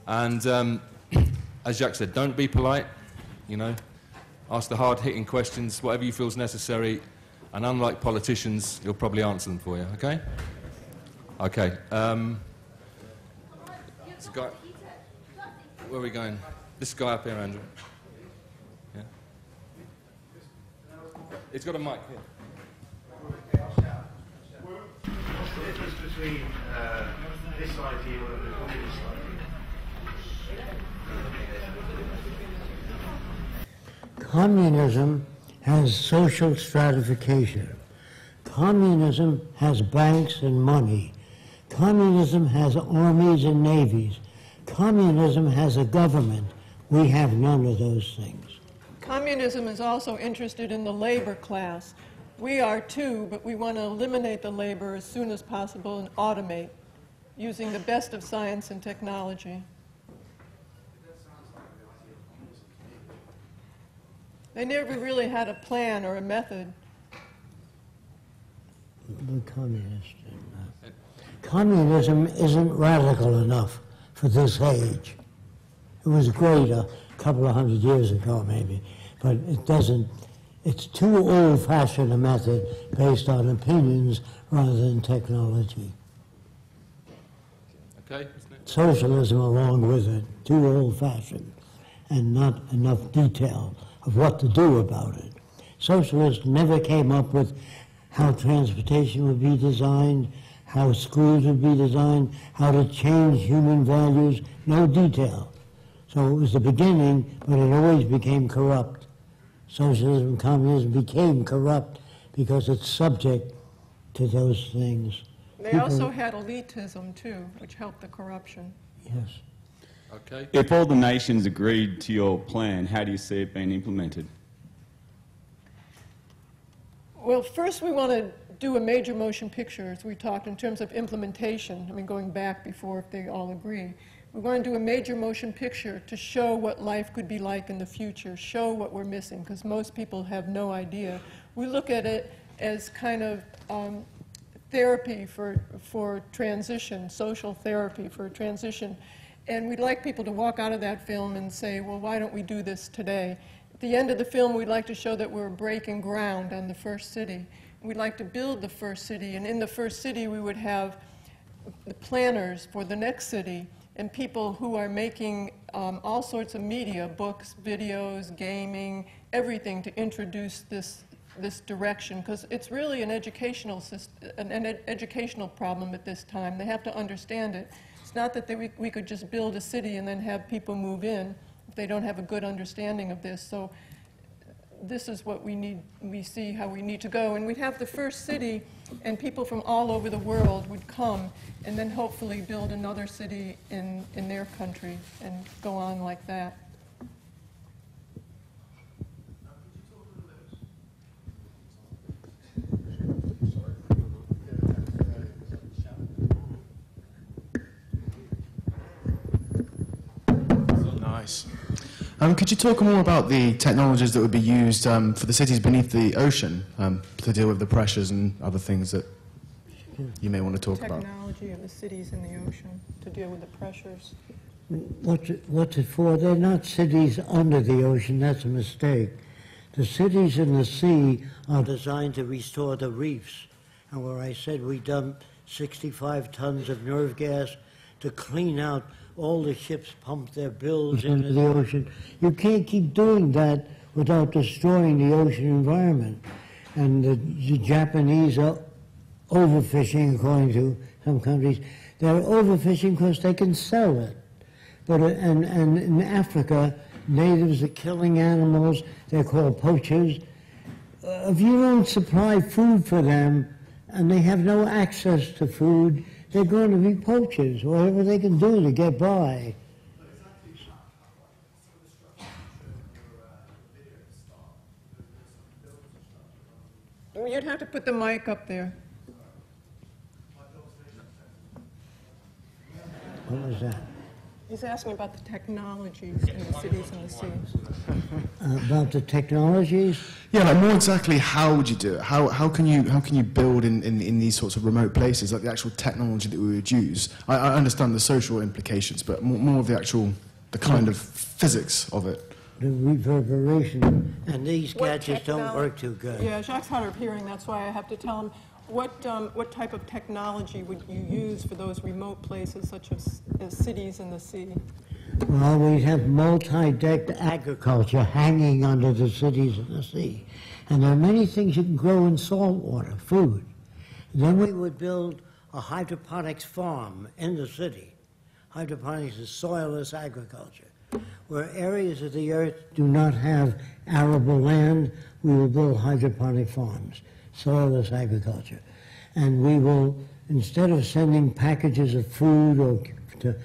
And as Jacques said, don't be polite, you know. Ask the hard-hitting questions, whatever you feel is necessary. And unlike politicians, he'll probably answer them for you, okay? Okay. This guy, where are we going? This guy up here, Andrew. Yeah. He's got a mic here. What's the difference between this ideal and the communist ideal? Communism has social stratification. Communism has banks and money. Communism has armies and navies. Communism has a government. We have none of those things. Communism is also interested in the labor class. We are too, but we want to eliminate the labor as soon as possible and automate using the best of science and technology. They never really had a plan or a method. The communism isn't radical enough for this age. It was great a couple of hundred years ago, maybe, but it doesn't. It's too old-fashioned a method based on opinions rather than technology. Okay. Socialism along with it, too old-fashioned and not enough detail of what to do about it. Socialists never came up with how transportation would be designed, how schools would be designed, how to change human values, no detail. So it was the beginning, but it always became corrupt. Socialism and communism became corrupt because it's subject to those things. They also had elitism too, which helped the corruption. Yes. Okay. If all the nations agreed to your plan, how do you see it being implemented? Well, first we want to do a major motion picture, as we talked, in terms of implementation. I mean, going back before, if they all agree. We want to do a major motion picture to show what life could be like in the future, show what we're missing, because most people have no idea. We look at it as kind of therapy for transition, social therapy for transition. And we'd like people to walk out of that film and say, well, why don't we do this today? At the end of the film, we'd like to show that we're breaking ground on the first city. We'd like to build the first city, and in the first city, we would have the planners for the next city and people who are making all sorts of media, books, videos, gaming, everything to introduce this direction, because it's really an educational educational problem at this time. They have to understand it. It's not that we could just build a city and then have people move in if they don't have a good understanding of this. So this is what we see how we need to go. And we'd have the first city, and people from all over the world would come, and then hopefully build another city in their country and go on like that. Nice. Could you talk more about the technologies that would be used for the cities beneath the ocean to deal with the pressures and other things that you may want to talk about? Technology of the cities in the ocean to deal with the pressures. What's it for? They're not cities under the ocean. That's a mistake. The cities in the sea are designed to restore the reefs. And where I said we dump 65 tons of nerve gas to clean out all the ships pump their bilge into the ocean. You can't keep doing that without destroying the ocean environment. And the Japanese are overfishing, according to some countries. They're overfishing because they can sell it. But and in Africa, natives are killing animals. They're called poachers. If you don't supply food for them, and they have no access to food, they're going to be poachers, whatever they can do to get by. You'd have to put the mic up there. What was that? He's asking about the technologies in the cities and the sea. About the technologies, Yeah, like more exactly, how would you do it? How can you build in these sorts of remote places, like the actual technology that we would use? I understand the social implications, but more of the kind of physics of it. the reverberation, and these What gadgets don't technol- work too good. Yeah, Jacques hard of hearing, that's why I have to tell him, what type of technology would you use for those remote places such as cities in the sea? Well, we have multi-decked agriculture hanging under the cities and the sea. And there are many things you can grow in salt water, food. Then we would build a hydroponics farm in the city. Hydroponics is soilless agriculture. Where areas of the earth do not have arable land, we will build hydroponic farms, soilless agriculture. And we will, instead of sending packages of food or to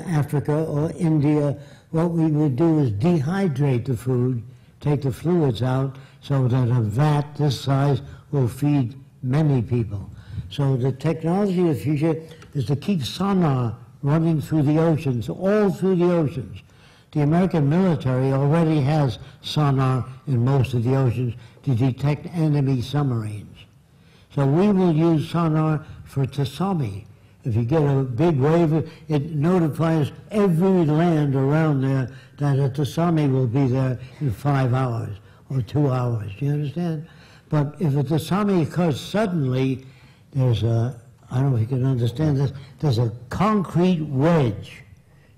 Africa or India, what we would do is dehydrate the food, take the fluids out, so that a vat this size will feed many people. So the technology of the future is to keep sonar running through the oceans, all through the oceans. The American military already has sonar in most of the oceans to detect enemy submarines. So we will use sonar for tsunami. If you get a big wave, it notifies every land around there that a tsunami will be there in 5 hours or 2 hours. Do you understand? But if a tsunami occurs suddenly, there's a, I don't know if you can understand this, there's a concrete wedge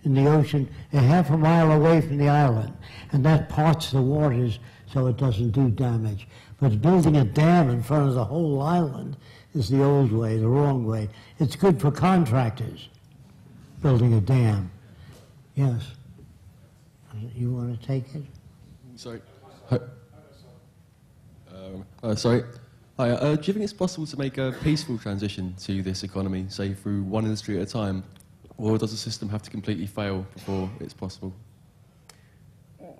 in the ocean a half a mile away from the island, and that parts the waters so it doesn't do damage. But building a dam in front of the whole island is the old way, the wrong way. It's good for contractors, building a dam. Yes. You want to take it? Sorry. Sorry. Hi, do you think it's possible to make a peaceful transition to this economy, say through one industry at a time? Or does the system have to completely fail before it's possible?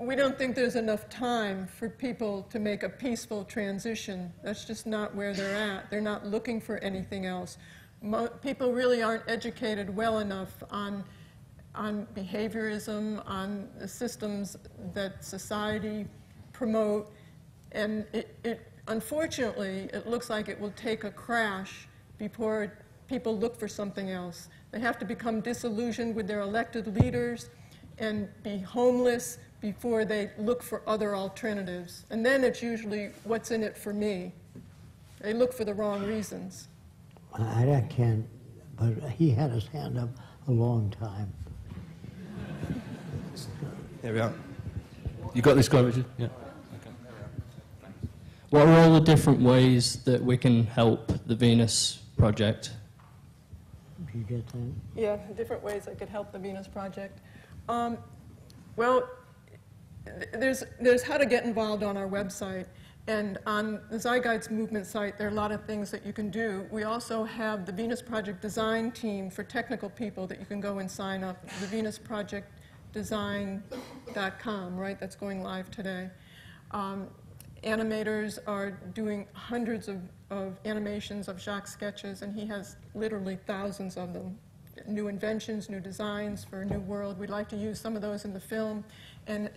We don't think there's enough time for people to make a peaceful transition. That's just not where they're at. They're not looking for anything else. People really aren't educated well enough on behaviorism, on the systems that society promote, and unfortunately, it looks like it will take a crash before people look for something else. They have to become disillusioned with their elected leaders and be homeless before they look for other alternatives. And then it's usually, what's in it for me? They look for the wrong reasons. I can't, but he had his hand up a long time. There we are. You got this guy, Richard? Yeah. What are all the different ways that we can help the Venus Project? Did you get that? Yeah, different ways that could help the Venus Project. Well, there's how to get involved on our website. And on the Zeitgeist Movement site, there are a lot of things that you can do. We also have the Venus Project design team for technical people that you can go and sign up. The VenusProjectDesign.com, right? That's going live today. Animators are doing hundreds of animations of Jacques' sketches, and he has literally thousands of them. New inventions, new designs for a new world. We'd like to use some of those in the film, and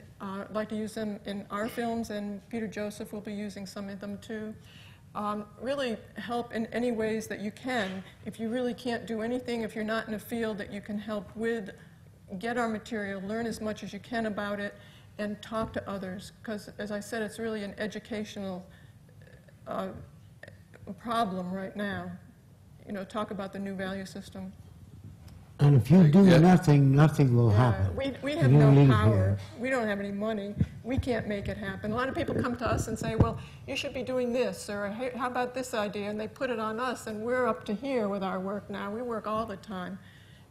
like to use them in our films, and Peter Joseph will be using some of them too. Really help in any ways that you can. If you really can't do anything, if you're not in a field that you can help with, get our material, learn as much as you can about it, and talk to others, because as I said, it's really an educational problem right now. You know, talk about the new value system. And if you do nothing, nothing will happen. We have You no leave power. here. We don't have any money. We can't make it happen. A lot of people come to us and say, well, you should be doing this, or hey, how about this idea? And they put it on us, and we're up to here with our work now. We work all the time.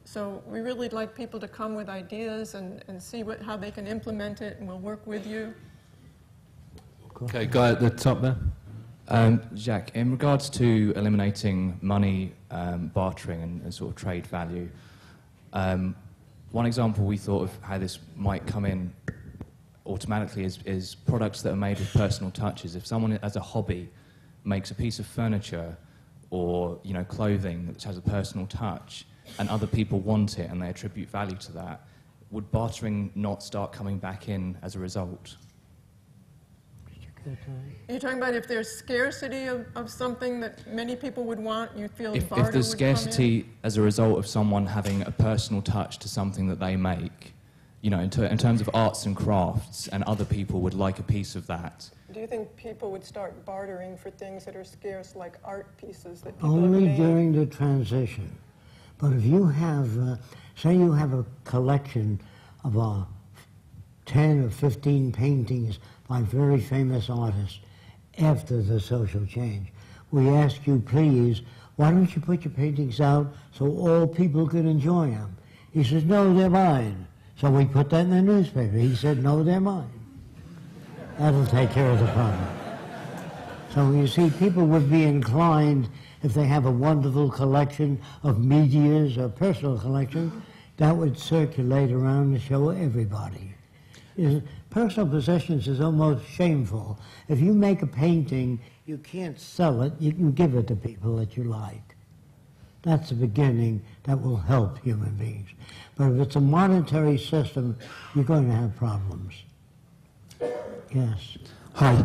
So we really like people to come with ideas and see how they can implement it, and we'll work with you. Okay, guy at the top there. Jacques, in regards to eliminating money bartering and sort of trade value, one example we thought of how this might come in automatically is products that are made with personal touches. If someone as a hobby makes a piece of furniture or clothing that has a personal touch, and other people want it and they attribute value to that, would bartering not start coming back in as a result? Are you talking about if there's scarcity of something that many people would want, you feel If barter there's would come in? scarcity as a result of someone having a personal touch to something that they make, you know, in terms of arts and crafts, and other people would like a piece of that. Do you think people would start bartering for things that are scarce, like art pieces that people Only have made? during the transition. But if you have, say you have a collection of 10 or 15 paintings by very famous artists after the social change, we ask you, please, why don't you put your paintings out so all people can enjoy them? He says, no, they're mine. So we put that in the newspaper. He said, no, they're mine. That'll take care of the problem. So you see, people would be inclined, if they have a wonderful collection of medias or personal collection, that would circulate around and show everybody. Personal possessions is almost shameful. If you make a painting, you can't sell it, you can give it to people that you like. That's the beginning that will help human beings. But if it's a monetary system, you're going to have problems. Yes. Hi.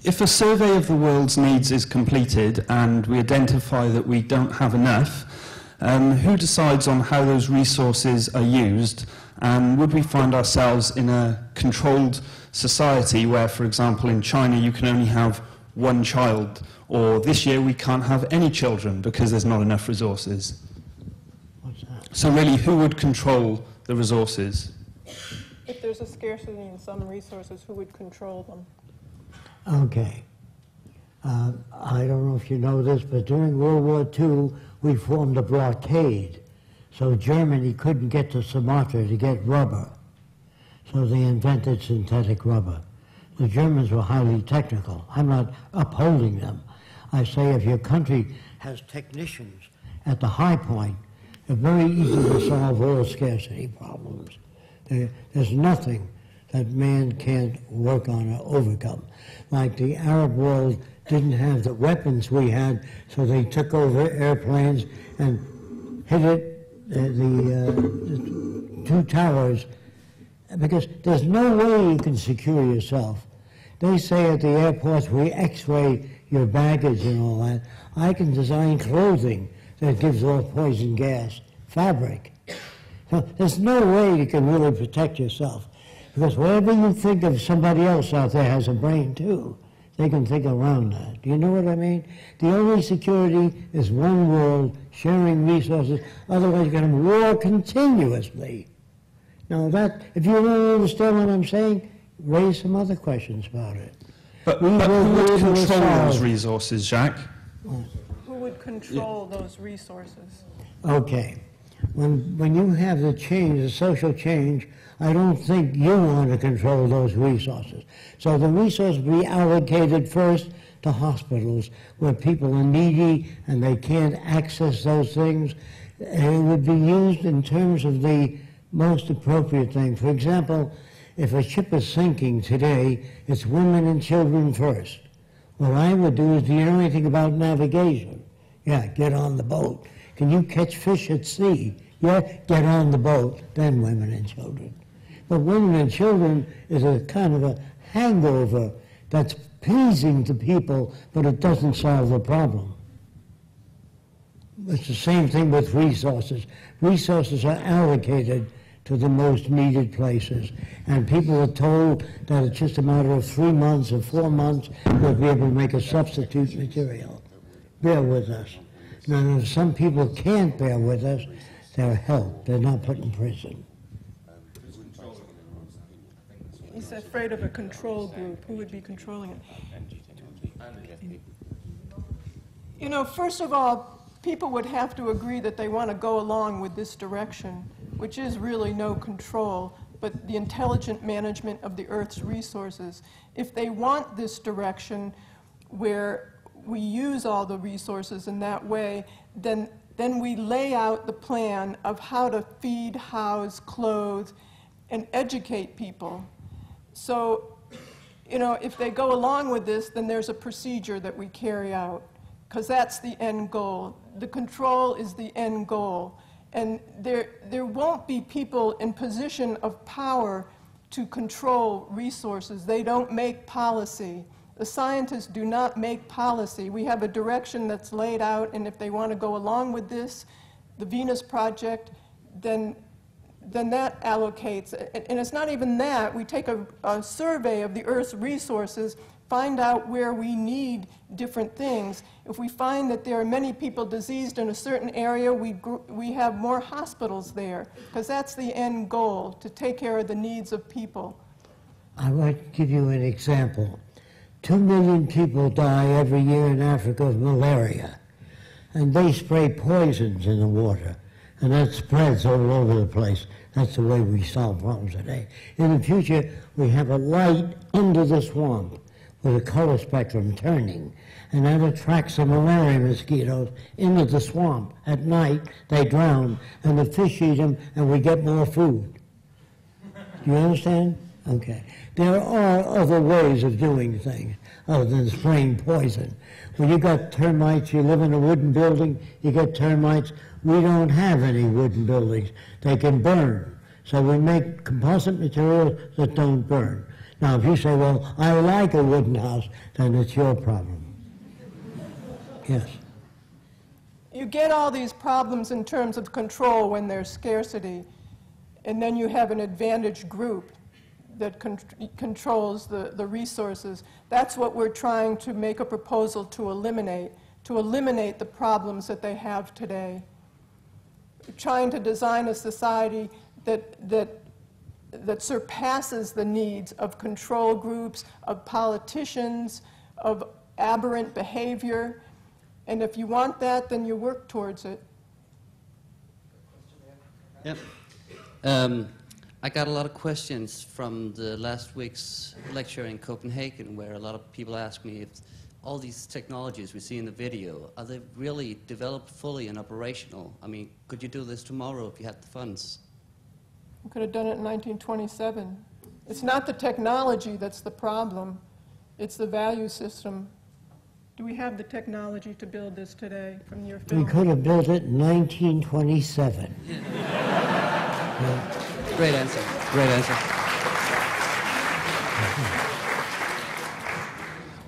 If a survey of the world's needs is completed and we identify that we don't have enough, who decides on how those resources are used? And would we find ourselves in a controlled society where, for example, in China you can only have one child, or this year we can't have any children because there's not enough resources? What's that? So really, who would control the resources? If there's a scarcity in some resources, who would control them? Okay. I don't know if you know this, but during World War II, we formed a blockade. So Germany couldn't get to Sumatra to get rubber. So they invented synthetic rubber. The Germans were highly technical. I'm not upholding them. I say if your country has technicians at the high point, it's very easy to solve all scarcity problems. There's nothing that man can't work on or overcome. Like the Arab world didn't have the weapons we had, so they took over airplanes and hit it, the two towers, because there's no way you can secure yourself. They say at the airports, we x-ray your baggage and all that. I can design clothing that gives off poison gas, fabric. So there's no way you can really protect yourself, because whatever you think of, somebody else out there has a brain too. They can think around that. Do you know what I mean? The only security is one world, sharing resources, otherwise you're going to war continuously. Now that, if you don't understand what I'm saying, raise some other questions about it. But who would control those resources, Jacques? Who would control those resources? Okay. When you have the change, the social change, I don't think you want to control those resources. So the resources be allocated first to hospitals where people are needy and they can't access those things. And it would be used in terms of the most appropriate thing. For example, if a ship is sinking today, it's women and children first. What I would do is, do you know anything about navigation? Yeah, get on the boat. Can you catch fish at sea? Yeah, get on the boat, then women and children. But women and children is a kind of a hangover that's pleasing to people, but it doesn't solve the problem. It's the same thing with resources. Resources are allocated to the most needed places, and people are told that it's just a matter of 3 months or 4 months they'll be able to make a substitute material. Bear with us. Now, if some people can't bear with us, they're helped. They're not put in prison. He's afraid of a control group. Who would be controlling it? You know, first of all, people would have to agree that they want to go along with this direction, which is really no control, but the intelligent management of the Earth's resources. If they want this direction where we use all the resources in that way, then we lay out the plan of how to feed, house, clothe, and educate people. So, you know, if they go along with this, then there's a procedure that we carry out, because that's the end goal. The control is the end goal. And there won't be people in position of power to control resources. They don't make policy. The scientists do not make policy. We have a direction that's laid out, and if they want to go along with this, the Venus Project, then that allocates. And it's not even that. We take a survey of the Earth's resources, find out where we need different things. If we find that there are many people diseased in a certain area, we have more hospitals there, because that's the end goal, to take care of the needs of people. I want to give you an example. 2 million people die every year in Africa of malaria, and they spray poisons in the water, and that spreads all over the place. That's the way we solve problems today. In the future, we have a light under the swamp with a color spectrum turning, and that attracts the malaria mosquitoes into the swamp. At night, they drown, and the fish eat them, and we get more food. Do you understand? Okay. There are other ways of doing things other than spraying poison. When you got termites, you live in a wooden building, you get termites. We don't have any wooden buildings. They can burn. So we make composite materials that don't burn. Now, if you say, well, I like a wooden house, then it's your problem. Yes. You get all these problems in terms of control when there's scarcity, and then you have an advantaged group that controls the resources. That's what we're trying to make a proposal to eliminate the problems that they have today. We're trying to design a society that surpasses the needs of control groups, of politicians, of aberrant behavior. And if you want that, then you work towards it. Yep. I got a lot of questions from the last week's lecture in Copenhagen, where a lot of people asked me if all these technologies we see in the video, are they really developed fully and operational? I mean, could you do this tomorrow if you had the funds? We could have done it in 1927. It's not the technology that's the problem. It's the value system. Do we have the technology to build this today from your film? We could have built it in 1927. Yeah. Great answer. Great answer.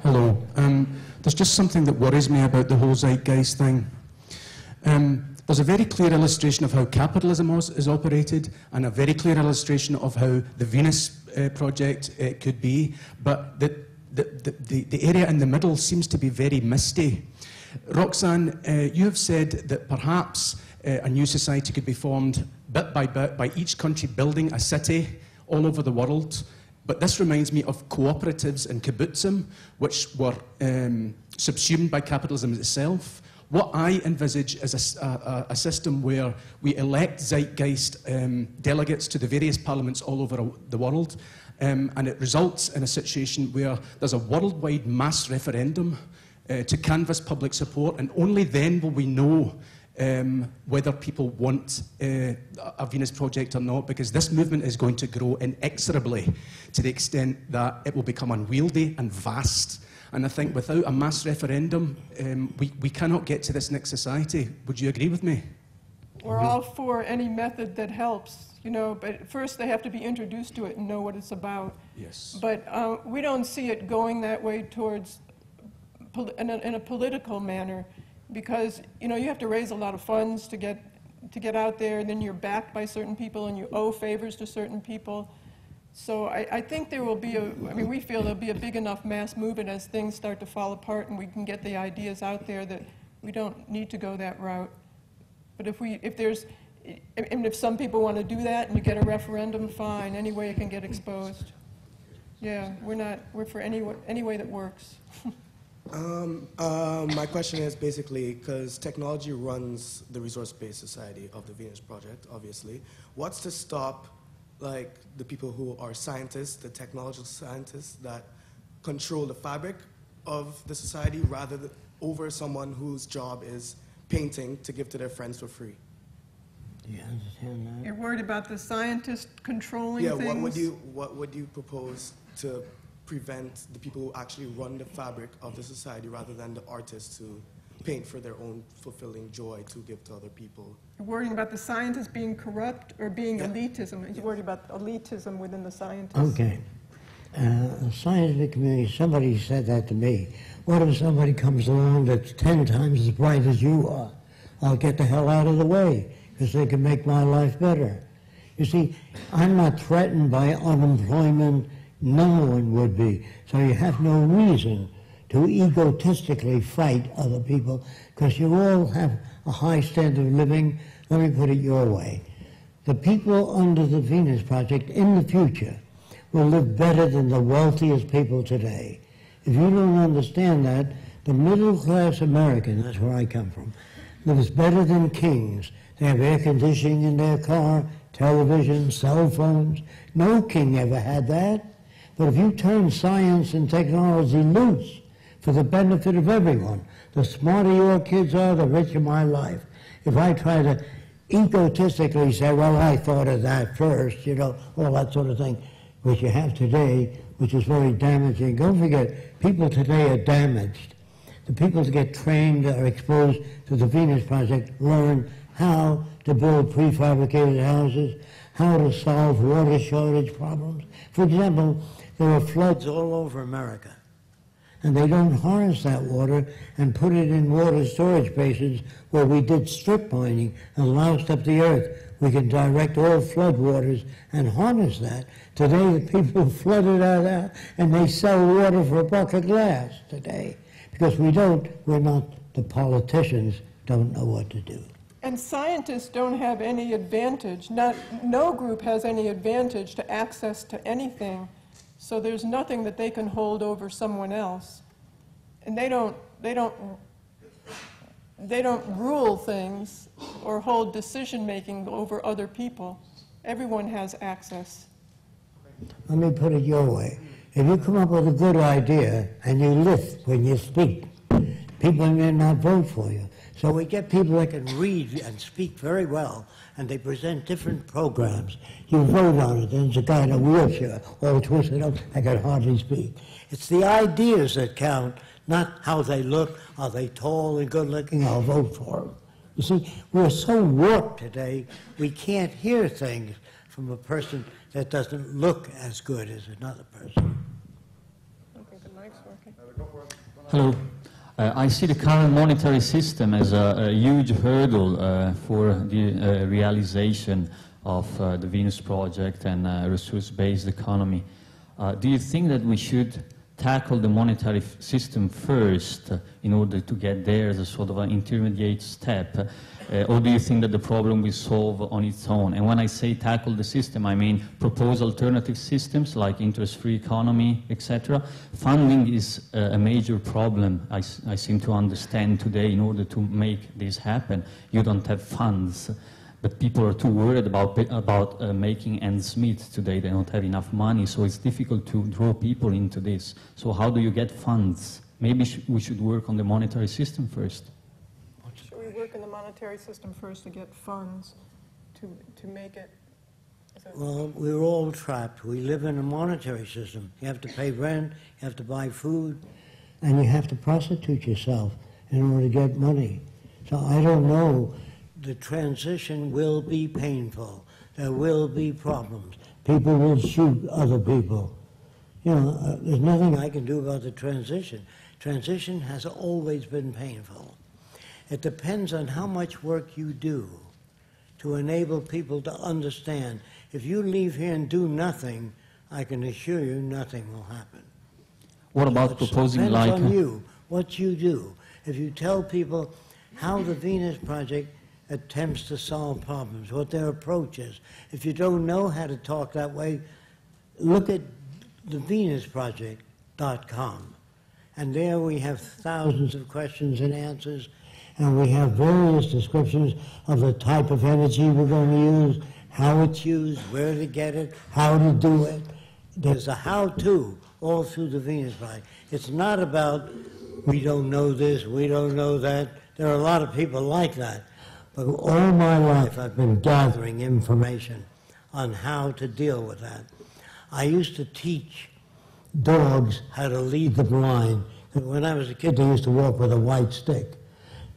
Hello. There's just something that worries me about the whole zeitgeist thing. There's a very clear illustration of how capitalism is operated, and a very clear illustration of how the Venus project could be, but the area in the middle seems to be very misty. Roxanne, you have said that perhaps a new society could be formed bit by each country building a city all over the world. But this reminds me of cooperatives and kibbutzim, which were subsumed by capitalism itself. What I envisage is a system where we elect zeitgeist delegates to the various parliaments all over the world, and it results in a situation where there's a worldwide mass referendum to canvass public support, and only then will we know whether people want a Venus project or not, because this movement is going to grow inexorably to the extent that it will become unwieldy and vast. And I think without a mass referendum, we cannot get to this next society. Would you agree with me? We're all for any method that helps, you know, but first they have to be introduced to it and know what it's about. Yes. But we don't see it going that way towards, in a political manner, because, you know, you have to raise a lot of funds to get out there, and then you're backed by certain people and you owe favors to certain people. So I think there will be we feel there'll be a big enough mass movement as things start to fall apart and we can get the ideas out there that we don't need to go that route. But if some people want to do that and you get a referendum, fine, any way it can get exposed. Yeah, we're for any way that works. My question is basically, because technology runs the resource-based society of the Venus Project, obviously. What's to stop, like, the people who are scientists, the technological scientists that control the fabric of the society rather than over someone whose job is painting to give to their friends for free? Do you understand that? You're worried about the scientists controlling things? Yeah, what would you propose to prevent the people who actually run the fabric of the society rather than the artists who paint for their own fulfilling joy to give to other people. You're worrying about the scientists being corrupt or being elitism. He's worried about elitism within the scientists. Okay. The scientific community, somebody said that to me. What if somebody comes along that's 10 times as bright as you are? I'll get the hell out of the way, because they can make my life better. You see, I'm not threatened by unemployment. No one would be. So you have no reason to egotistically fight other people, because you all have a high standard of living. Let me put it your way. The people under the Venus Project in the future will live better than the wealthiest people today. If you don't understand that, the middle-class American, that's where I come from, lives better than kings. They have air conditioning in their car, television, cell phones. No king ever had that. But if you turn science and technology loose for the benefit of everyone, the smarter your kids are, the richer my life. If I try to egotistically say, well, I thought of that first, you know, all that sort of thing, which you have today, which is very damaging. Don't forget, people today are damaged. The people that get trained or exposed to the Venus Project learn how to build prefabricated houses, how to solve water shortage problems. For example, there are floods all over America, and they don't harness that water and put it in water storage basins where we did strip mining and loused up the earth. We can direct all flood waters and harness that. Today, the people flood it out there, and they sell water for a buck a glass today. Because we're not, the politicians don't know what to do. And scientists don't have any advantage. No group has any advantage to access to anything. So there's nothing that they can hold over someone else. And they don't rule things or hold decision-making over other people. Everyone has access. Let me put it your way. If you come up with a good idea and you lift when you speak, people may not vote for you. So we get people that can read and speak very well, and they present different programs. You vote on it, and there's a guy in a wheelchair, all twisted up, I can hardly speak. It's the ideas that count, not how they look. Are they tall and good-looking? I'll vote for them. You see, we're so warped today, we can't hear things from a person that doesn't look as good as another person. Okay, the mic's working. Hello. I see the current monetary system as a huge hurdle for the realization of the Venus Project and resource-based economy. Do you think that we should tackle the monetary system first in order to get there as a sort of an intermediate step? Or do you think that the problem will solve on its own? And when I say tackle the system, I mean propose alternative systems like interest-free economy, etc. Funding is a major problem, I seem to understand today, in order to make this happen. You don't have funds, but people are too worried about making ends meet today. They don't have enough money, so it's difficult to draw people into this. So how do you get funds? Maybe we should work on the monetary system first. Should we work in the monetary system first to get funds to make it? Well, we're all trapped. We live in a monetary system. You have to pay rent, you have to buy food, and you have to prostitute yourself in order to get money. So I don't know. The transition will be painful. There will be problems. People will shoot other people. You know, there's nothing I can do about the transition. Transition has always been painful. It depends on how much work you do to enable people to understand. If you leave here and do nothing, I can assure you nothing will happen. What about proposing like... It depends on you, what you do. If you tell people how the Venus Project attempts to solve problems, what their approach is. If you don't know how to talk that way, look at thevenusproject.com. And there we have thousands of questions and answers, and we have various descriptions of the type of energy we're going to use, how it's used, where to get it, how to do it. There's a how-to all through the Venus Project. It's not about, we don't know this, we don't know that. There are a lot of people like that. But all my life I've been gathering information on how to deal with that. I used to teach dogs how to lead the blind. When I was a kid, they used to walk with a white stick.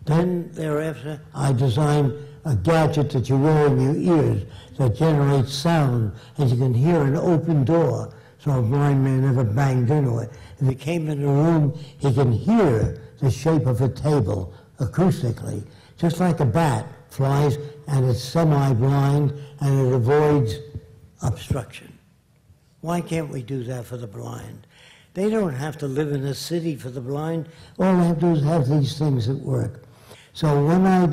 Then thereafter, I designed a gadget that you wear in your ears that generates sound, and you can hear an open door, so a blind man never banged into it. If he came in the room, he can hear the shape of a table acoustically, just like a bat flies, and it's semi-blind, and it avoids obstruction. Why can't we do that for the blind? They don't have to live in a city for the blind. All they have to do is have these things that work. So when I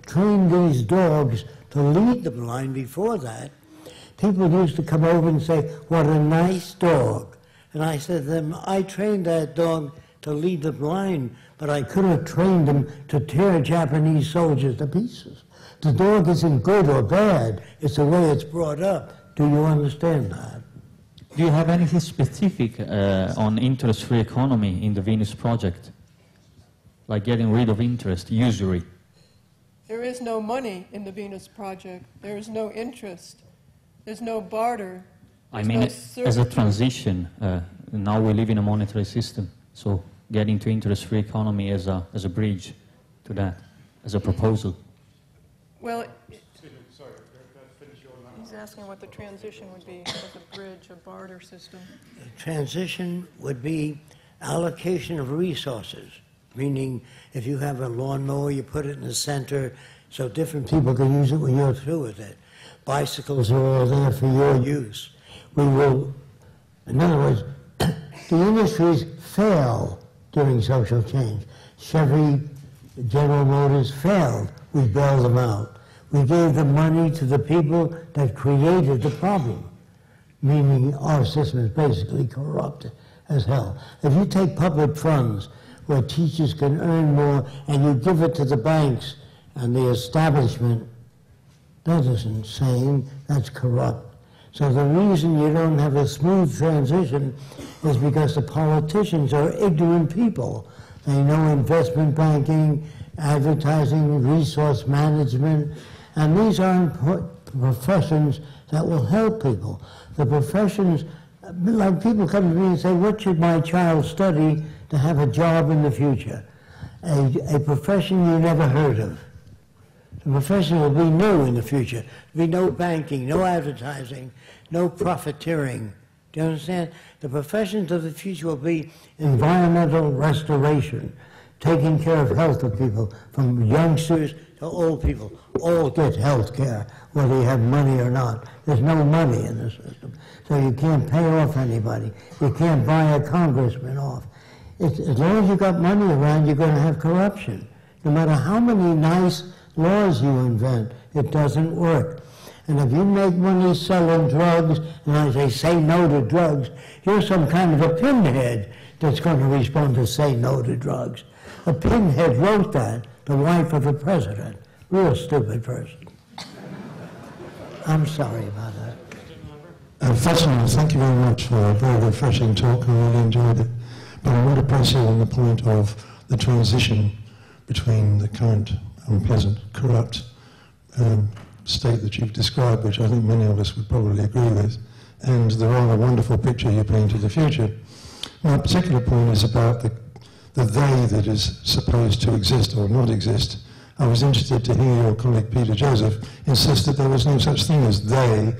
trained these dogs to lead the blind before that, people used to come over and say, "What a nice dog." And I said to them, I trained that dog to lead the blind, but I could have trained him to tear Japanese soldiers to pieces. The dog isn't good or bad, it's the way it's brought up. Do you understand that? Do you have anything specific on interest-free economy in the Venus project? Like getting rid of interest, usury? There is no money in the Venus project. There is no interest. There's no barter. I mean, as a transition, now we live in a monetary system, so getting to interest-free economy as a bridge to that, as a proposal. Well, he's asking what the transition would be as a bridge, a barter system. The transition would be allocation of resources, meaning if you have a lawnmower, you put it in the center so different people can use it when you're through with it. Bicycles are all there for your use. We will, in other words, the industries fail during social change. Chevy, General Motors failed. We bailed them out. We gave the money to the people that created the problem, meaning our system is basically corrupt as hell. If you take public funds where teachers can earn more and you give it to the banks and the establishment, that isn't sane, that's corrupt. So the reason you don't have a smooth transition is because the politicians are ignorant people. They know investment banking, advertising, resource management, and these aren't professions that will help people. The professions, like people come to me and say, what should my child study to have a job in the future? A profession you never heard of. The profession will be new in the future. There'll be no banking, no advertising, no profiteering. Do you understand? The professions of the future will be environmental restoration, taking care of health of people, from youngsters to old people. All get health care, whether you have money or not. There's no money in the system, so you can't pay off anybody. You can't buy a congressman off. As long as you've got money around, you're going to have corruption. No matter how many nice laws you invent, it doesn't work. And if you make money selling drugs, and I say no to drugs, you're some kind of a pinhead that's going to respond to say no to drugs. A pinhead wrote that, the wife of the president. Real stupid person. I'm sorry about that. Fascinating. Thank you very much for a very refreshing talk. I really enjoyed it. But I want to press you on the point of the transition between the current unpleasant, corrupt state that you've described, which I think many of us would probably agree with, and the rather wonderful picture you paint of the future. My particular point is about the they that is supposed to exist or not exist. I was interested to hear your colleague Peter Joseph insist that there was no such thing as they,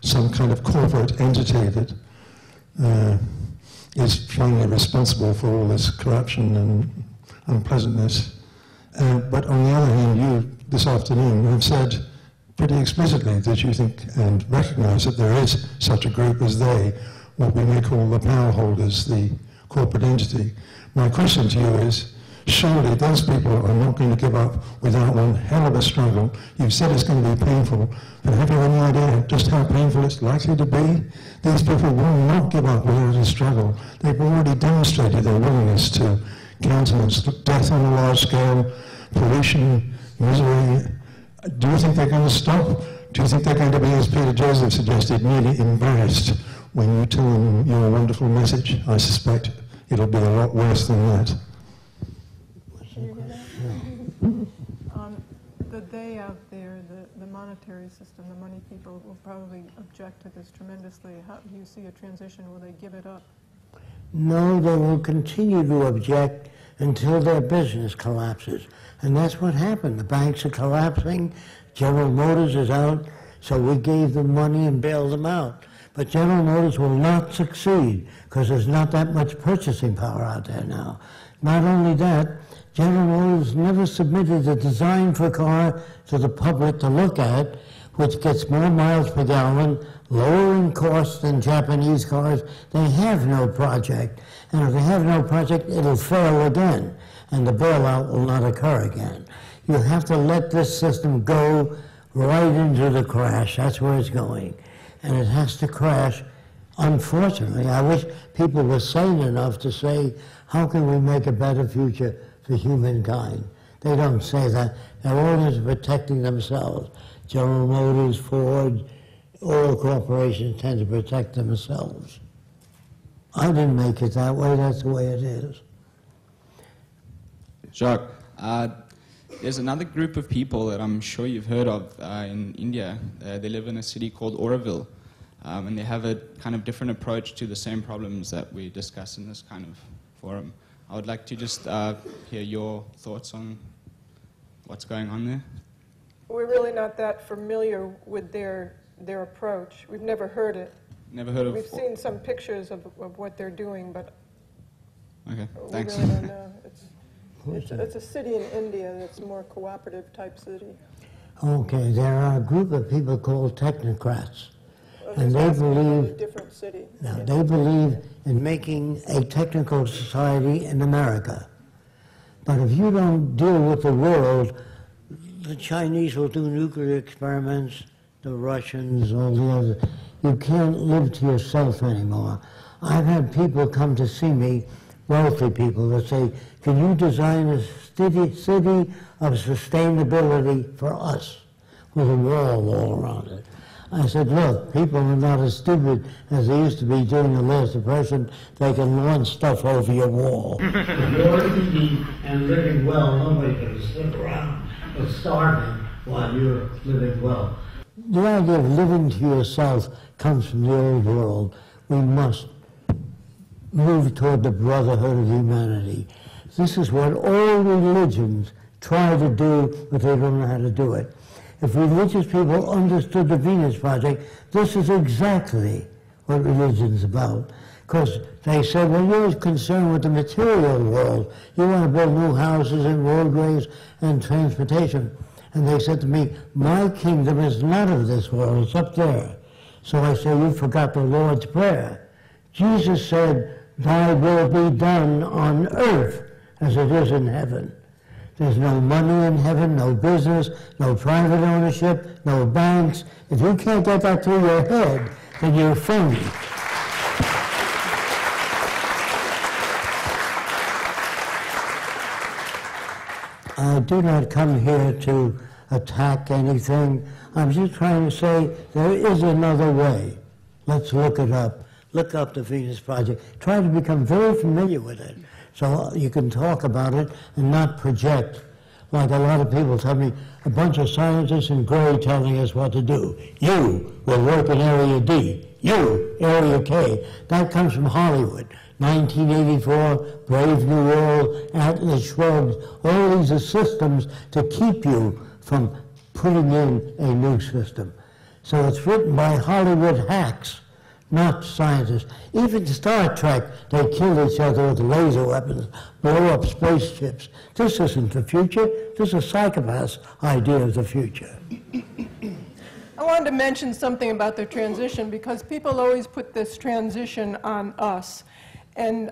some kind of corporate entity that is finally responsible for all this corruption and unpleasantness. But on the other hand, you this afternoon have said pretty explicitly that you think and recognize that there is such a group as they, what we may call the power holders, the corporate entity. My question to you is, surely those people are not going to give up without one hell of a struggle. You've said it's going to be painful, but have you any idea just how painful it's likely to be? These people will not give up without a struggle. They've already demonstrated their willingness to countenance death on a large scale, pollution, misery. Do you think they're going to stop? Do you think they're going to be, as Peter Joseph suggested, merely embarrassed when you tell them your wonderful message? I suspect it'll be a lot worse than that. The they out there, the monetary system, the money people will probably object to this tremendously. How do you see a transition? Will they give it up? No, they will continue to object until their business collapses. And that's what happened. The banks are collapsing. General Motors is out, so we gave them money and bailed them out. But General Motors will not succeed because there's not that much purchasing power out there now. Not only that, General Motors never submitted a design for a car to the public to look at, which gets more miles per gallon, lower in cost than Japanese cars. They have no project. And if they have no project, it'll fail again, and the bailout will not occur again. You have to let this system go right into the crash. That's where it's going. And it has to crash. Unfortunately, I wish people were sane enough to say, how can we make a better future for humankind? They don't say that. They're always protecting themselves. General Motors, Ford, oil corporations tend to protect themselves. I didn't make it that way. That's the way it is. Jacques, there's another group of people that I'm sure you've heard of in India. They live in a city called Auroville, and they have a kind of different approach to the same problems that we discuss in this kind of forum. I would like to just hear your thoughts on what's going on there. We're really not that familiar with their approach. We've never heard it. Never heard of. We've seen some pictures of what they're doing, but okay, we thanks. really don't know. It's a city in India that's a more cooperative type city. Okay, there are a group of people called technocrats, and they A believe. different city. Now, they believe in making a technical society in America. But if you don't deal with the world, the Chinese will do nuclear experiments, the Russians, all the others. You can't live to yourself anymore. I've had people come to see me, wealthy people, that say, can you design a city of sustainability for us with a wall all around it? I said, look, people are not as stupid as they used to be during the last depression. They can launch stuff over your wall. If you're eating and living well, nobody can sit around and starving while you're living well. The idea of living to yourself comes from the old world. We must move toward the brotherhood of humanity. This is what all religions try to do, but they don't know how to do it. If religious people understood the Venus Project, this is exactly what religion's about. Because they said, well, you're concerned with the material world. You want to build new houses and roadways and transportation. And they said to me, my kingdom is not of this world, it's up there. So I said, you forgot the Lord's Prayer. Jesus said, thy will be done on earth as it is in heaven. There's no money in heaven, no business, no private ownership, no banks. If you can't get that through your head, then you're phony. I do not come here to attack anything. I'm just trying to say there is another way. Let's look it up. Look up the Venus Project. Try to become very familiar with it so you can talk about it and not project. Like a lot of people tell me, a bunch of scientists in gray telling us what to do. You will work in Area D. You, Area K. That comes from Hollywood. 1984, Brave New World, Atlas Shrugged. All these are systems to keep you from putting in a new system. So it's written by Hollywood hacks, not scientists. Even Star Trek, they kill each other with laser weapons, blow up spaceships. This isn't the future. This is a psychopath's idea of the future. I wanted to mention something about the transition because people always put this transition on us. And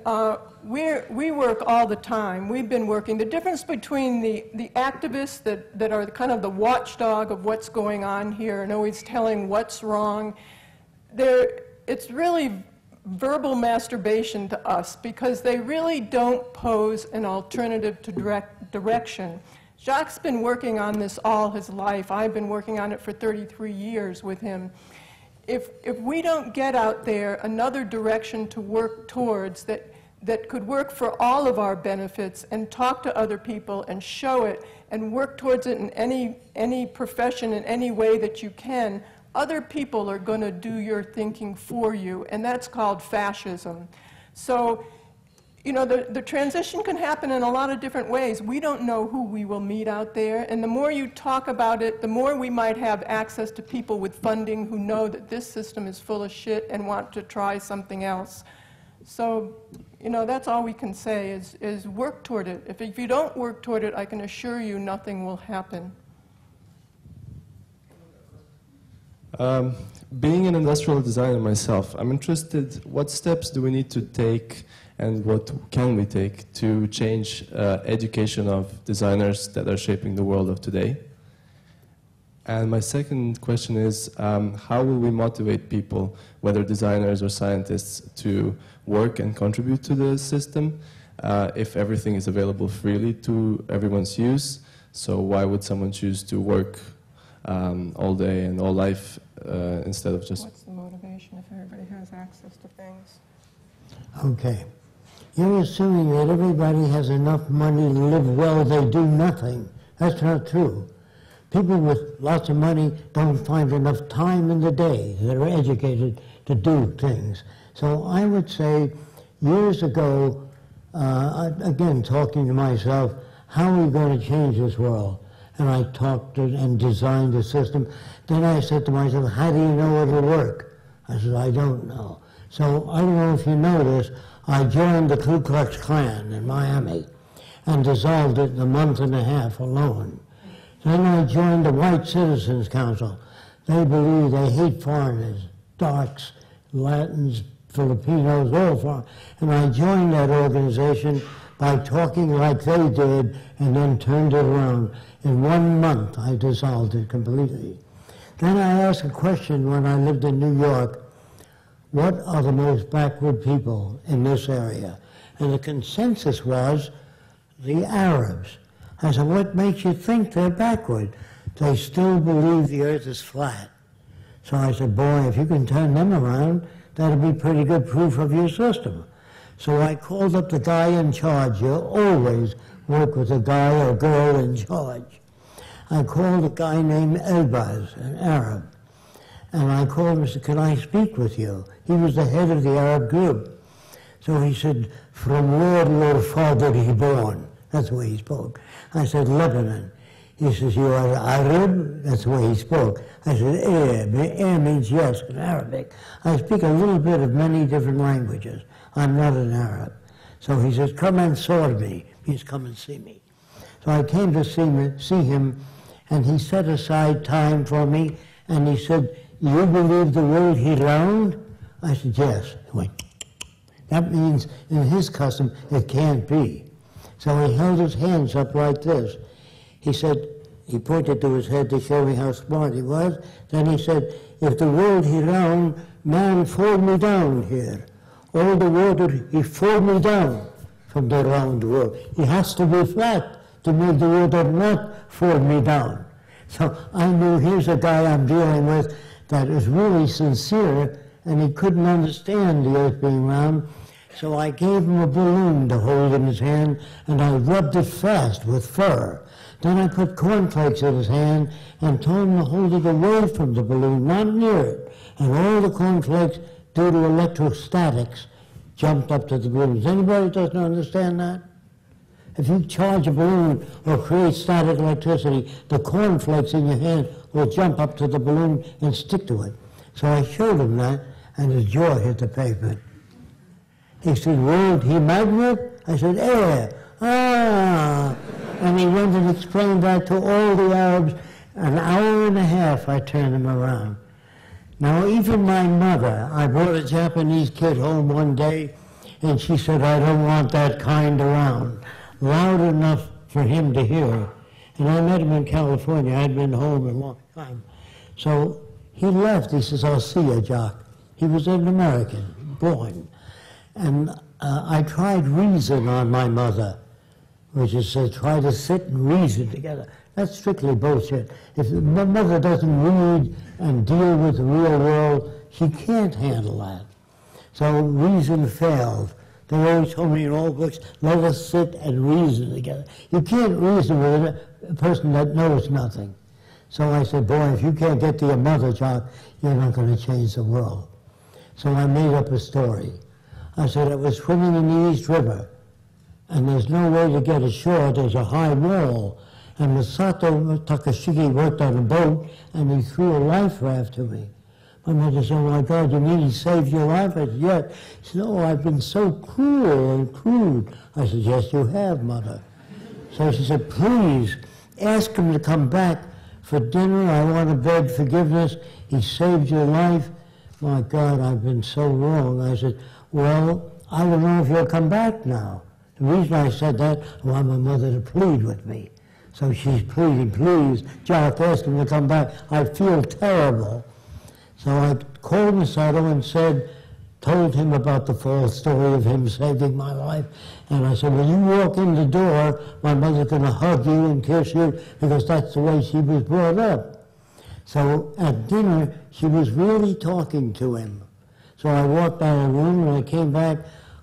we work all the time. We've been working. The difference between the activists that are kind of the watchdog of what's going on here and always telling what's wrong, it's really verbal masturbation to us because they really don't pose an alternative to direction. Jacques' been working on this all his life. I've been working on it for 33 years with him. If we don't get out there another direction to work towards that could work for all of our benefits and talk to other people and show it and work towards it in any profession in any way that you can, other people are going to do your thinking for you, and that's called fascism. So, you know, the transition can happen in a lot of different ways. We don't know who we will meet out there, and the more you talk about it, the more we might have access to people with funding who know that this system is full of shit and want to try something else. So, you know, that's all we can say is work toward it. If you don't work toward it, I can assure you nothing will happen. Being an industrial designer myself, I'm interested, what steps do we need to take and what can we take to change education of designers that are shaping the world of today? And my second question is, how will we motivate people, whether designers or scientists, to work and contribute to the system if everything is available freely to everyone's use? So why would someone choose to work all day and all life instead of just... What's the motivation if everybody has access to things? Okay. You're assuming that everybody has enough money to live well, they do nothing. That's not true. People with lots of money don't find enough time in the day that are educated to do things. So I would say years ago, again, talking to myself, how are we going to change this world? And I talked and designed a system. Then I said to myself, how do you know it'll work? I said, I don't know. So I don't know if you know this, I joined the Ku Klux Klan in Miami and dissolved it in a month and a half alone. Then I joined the White Citizens Council. They believe they hate foreigners, darks, Latins, Filipinos, all foreign. And I joined that organization by talking like they did and then turned it around. In 1 month, I dissolved it completely. Then I asked a question when I lived in New York, what are the most backward people in this area? And the consensus was the Arabs. I said, what makes you think they're backward? They still believe the earth is flat. So I said, boy, if you can turn them around, that'll be pretty good proof of your system. So I called up the guy in charge. You always work with a guy or girl in charge. I called a guy named Elbaz, an Arab. And I called him and said, can I speak with you? He was the head of the Arab group. So he said, from where your father he born? That's the way he spoke. I said, Lebanon. He says, you are Arab? That's the way he spoke. I said, Air means yes in Arabic. I speak a little bit of many different languages. I'm not an Arab. So he says, come and sort me. Means come and see me. So I came to see him, and he set aside time for me, and he said, you believe the world he round? I said, yes. He went, that means in his custom it can't be. So he held his hands up like this. He said, he pointed to his head to show me how smart he was. Then he said, if the world he round, man fall me down here. All the water, he fall me down from the round world. He has to be flat to make the water not fall me down. So I knew here's a guy I'm dealing with that is really sincere, and he couldn't understand the earth being round. So I gave him a balloon to hold in his hand, and I rubbed it fast with fur. Then I put cornflakes in his hand and told him to hold it away from the balloon, not near it. And all the cornflakes, due to electrostatics, jumped up to the balloon. Does anybody doesn't understand that? If you charge a balloon or create static electricity, the cornflakes in your hand will jump up to the balloon and stick to it. So I showed him that, and his jaw hit the pavement. He said, world he magnet? I said, air. Ah! And he went and explained that to all the Arabs. An hour and a half I turned him around. Now, even my mother, I brought a Japanese kid home one day, and she said, I don't want that kind around. Loud enough for him to hear. And I met him in California. I'd been home a long time. So he left. He says, I'll see you, Jock. He was an American, born. And I tried reason on my mother, which is to try to sit and reason together. That's strictly bullshit. If my mother doesn't read and deal with the real world, she can't handle that. So reason failed. They always told me in all books, let us sit and reason together. You can't reason with a person that knows nothing. So I said, boy, if you can't get to your mother, Jock, you're not going to change the world. So I made up a story. I said, I was swimming in the East River, and there's no way to get ashore. There's a high wall. And Masato Takashiki worked on a boat, and he threw a life raft to me. My mother said, oh my God, you mean he saved your life? I said, yes. She said, no, I've been so cruel and crude. I said, yes, you have, Mother. So she said, please, ask him to come back for dinner. I want to beg forgiveness. He saved your life. My God, I've been so wrong. I said, well, I don't know if you'll come back now. The reason I said that, I want my mother to plead with me. So she's pleading, please, Jack, ask him to come back. I feel terrible. So I called Masato and told him about the false story of him saving my life. And I said, when you walk in the door, my mother's going to hug you and kiss you, because that's the way she was brought up. So at dinner, she was really talking to him. So I walked out of the room, and I came back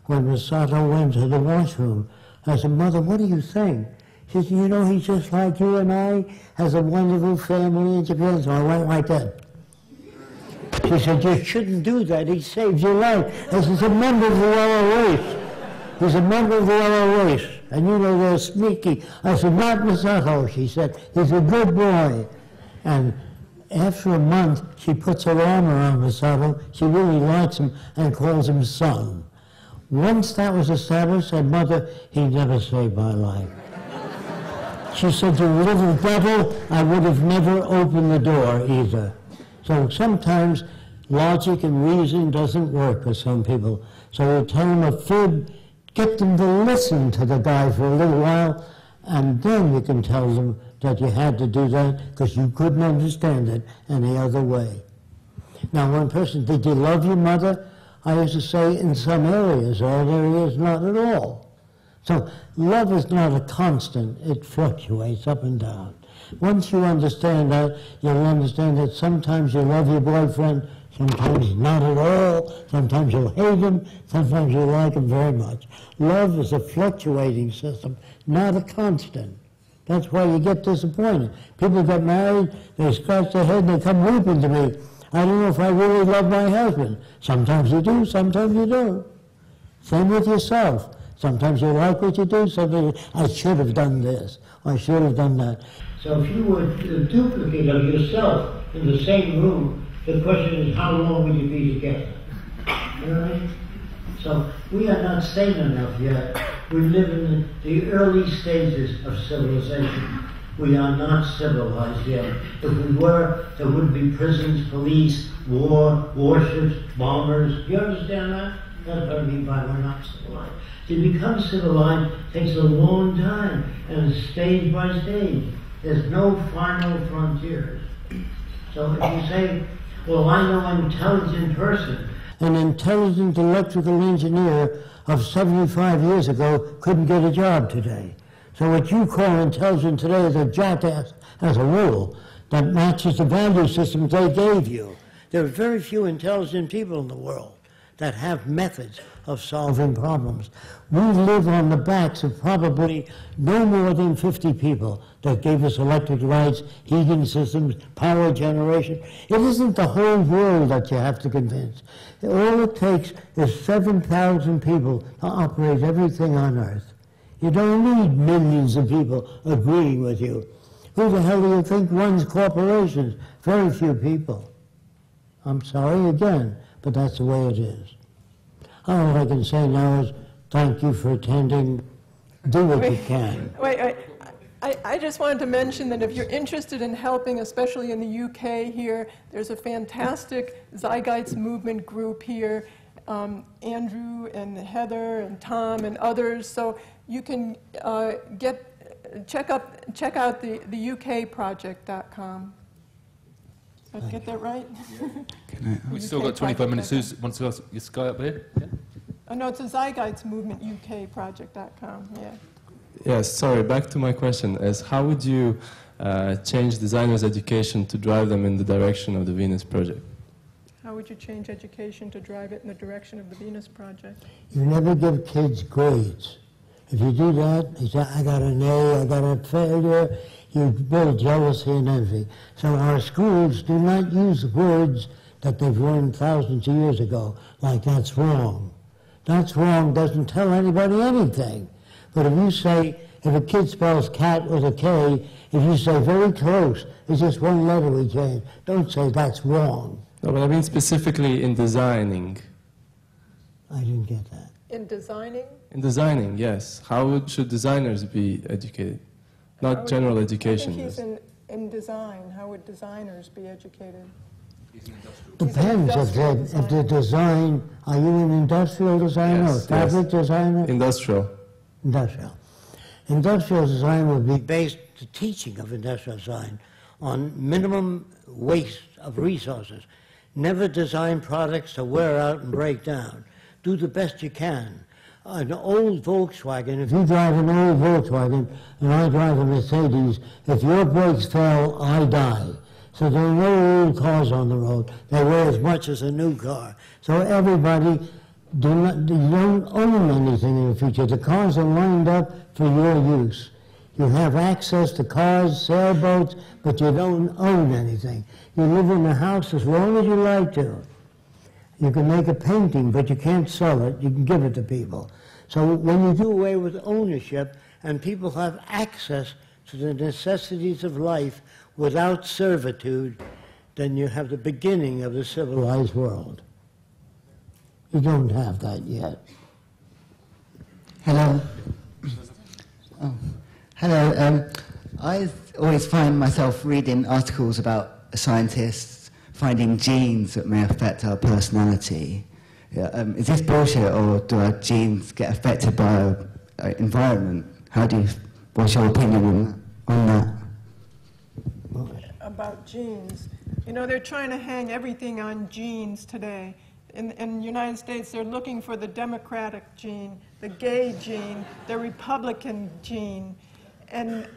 when Masato went to the washroom. I said, Mother, what do you think? She said, you know, he's just like you and I, has a wonderful family in Japan. So I went like that. She said, you shouldn't do that. He saved your life. I said, he's a member of the yellow race. He's a member of the yellow race. And you know, they're sneaky. I said, not Masato. She said, he's a good boy. And after a month, she puts her arm around Masato. She really likes him and calls him son. Once that was established, I said, Mother, he never saved my life. She said, you little devil, I would have never opened the door either. So sometimes logic and reason doesn't work for some people. So you tell them a fib, get them to listen to the guy for a little while, and then you can tell them that you had to do that because you couldn't understand it any other way. Now, one person, did you love your mother? I used to say in some areas, other areas not at all. So love is not a constant, it fluctuates up and down. Once you understand that, you'll understand that sometimes you love your boyfriend, sometimes not at all, sometimes you'll hate him, sometimes you'll like him very much. Love is a fluctuating system, not a constant. That's why you get disappointed. People get married, they scratch their head, and they come weeping to me. I don't know if I really love my husband. Sometimes you do, sometimes you don't. Same with yourself. Sometimes you like what you do, sometimes I should have done this, I should have done that. So if you were a duplicate of yourself in the same room, the question is, how long will you be together? You know what I mean? So we are not sane enough yet. We live in the early stages of civilization. We are not civilized yet. If we were, there wouldn't be prisons, police, war, warships, bombers. You understand that? That's what I mean by we're not civilized. To become civilized takes a long time, and it's stage by stage. There's no final frontiers. So if you say, well, I know an intelligent person, an intelligent electrical engineer of 75 years ago couldn't get a job today. So what you call intelligent today is a jackass as a rule that matches the value systems they gave you. There are very few intelligent people in the world that have methods of solving problems. We live on the backs of probably no more than 50 people that gave us electric lights, heating systems, power generation. It isn't the whole world that you have to convince. All it takes is 7,000 people to operate everything on Earth. You don't need millions of people agreeing with you. Who the hell do you think runs corporations? Very few people. I'm sorry again, but that's the way it is. All I can say now is thank you for attending. Do what you can. Wait. I just wanted to mention that if you're interested in helping, especially in the UK here, there's a fantastic Zeitgeist movement group here, Andrew and Heather and Tom and others. So you can check out the ukproject.com. Did I get that right? We've still got 25 minutes. Who wants to ask this guy up here? Yeah? Oh, no, it's a Zeitgeist Movement, ukproject.com, yeah. Yes, sorry, back to my question, is how would you change designers' education to drive them in the direction of the Venus Project? How would you change education to drive it in the direction of the Venus Project? You never give kids grades. If you do that, they say, I got an A, I got a failure, you build jealousy and envy. So our schools do not use words that they've learned thousands of years ago, like that's wrong. That's wrong, doesn't tell anybody anything. But if you say, if a kid spells cat with a K, if you say very close, it's just one letter we change, don't say that's wrong. No, but I mean specifically in designing. I didn't get that. In designing? In designing, yes. How should designers be educated? Not general education. I think he's in design. How would designers be educated? Depends if the design, are you an industrial designer or fabric designer? Industrial. Industrial. Industrial design would be based, the teaching of industrial design, on minimum waste of resources. Never design products to wear out and break down. Do the best you can. An old Volkswagen, if you drive an old Volkswagen and I drive a Mercedes, if your brakes fail, I die. So there are no old cars on the road. They weigh as much as a new car. So everybody, you don't own anything in the future. The cars are lined up for your use. You have access to cars, sailboats, but you don't own anything. You live in a house as long as you like to. You can make a painting, but you can't sell it. You can give it to people. So when you do away with ownership and people have access to the necessities of life without servitude, then you have the beginning of the civilized world. You don't have that yet. Hello. Oh. Hello. I always find myself reading articles about scientists finding genes that may affect our personality. Is this bullshit, or do our genes get affected by our environment? What's your opinion on that? About genes. You know, they're trying to hang everything on genes today. In the United States, they're looking for the Democratic gene, the gay gene, the Republican gene. And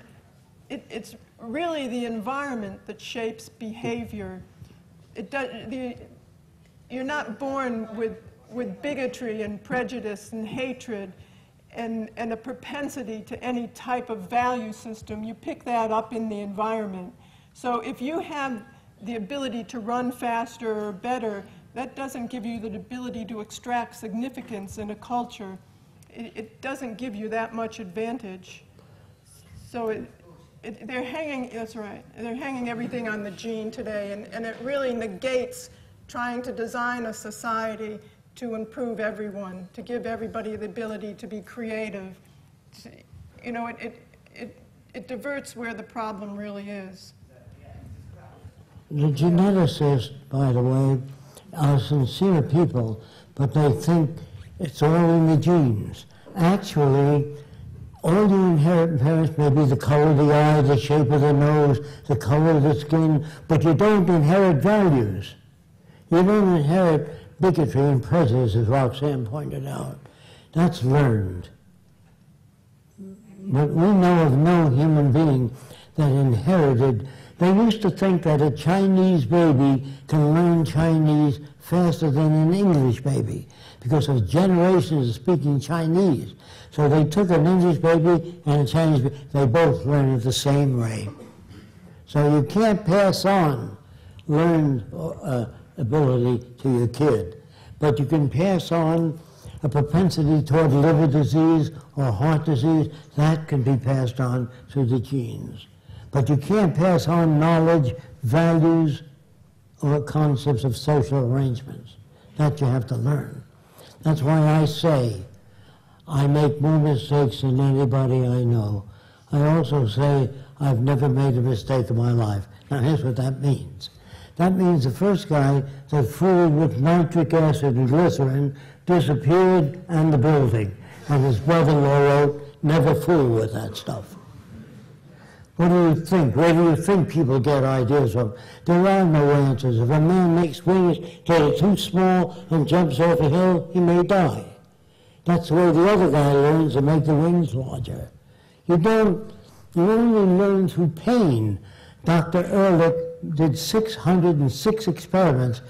it's really the environment that shapes behavior. You're not born with bigotry and prejudice and hatred and a propensity to any type of value system. You pick that up in the environment. So if you have the ability to run faster or better, that doesn't give you the ability to extract significance in a culture. It doesn't give you that much advantage. So they're hanging, that's right, they're hanging everything on the gene today, and it really negates trying to design a society to improve everyone, to give everybody the ability to be creative. You know, it diverts where the problem really is. The geneticists, by the way, are sincere people, but they think it's all in the genes. Actually, all you inherit in parents may be the color of the eye, the shape of the nose, the color of the skin, but you don't inherit values. You don't inherit bigotry and prejudice, as Roxanne pointed out. That's learned. But we know of no human being that inherited. They used to think that a Chinese baby can learn Chinese faster than an English baby because of generations of speaking Chinese. So they took an English baby and a Chinese baby, they both learn at the same rate. So you can't pass on learned ability to your kid, but you can pass on a propensity toward liver disease or heart disease. That can be passed on through the genes. But you can't pass on knowledge, values, or concepts of social arrangements. That you have to learn. That's why I say I make more mistakes than anybody I know. I also say I've never made a mistake in my life. Now here's what that means. That means the first guy that fooled with nitric acid and glycerin disappeared and the building. And his brother-in-law wrote, never fool with that stuff. What do you think? Where do you think people get ideas from? There are no answers. If a man makes wings till they're too small and jumps off a hill, he may die. That's the way the other guy learns to make the wings larger. You only learn through pain. Dr. Ehrlich did 606 experiments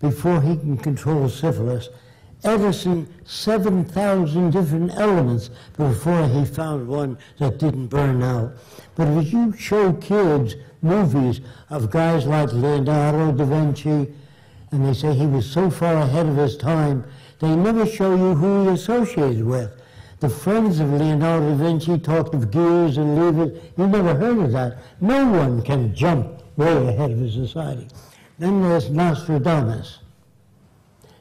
before he can control syphilis. Edison, 7,000 different elements before he found one that didn't burn out. But if you show kids movies of guys like Leonardo da Vinci, and they say he was so far ahead of his time they never show you who he associated with. The friends of Leonardo da Vinci talked of gears and levers. You never heard of that. No one can jump way ahead of his society. Then there's Nostradamus.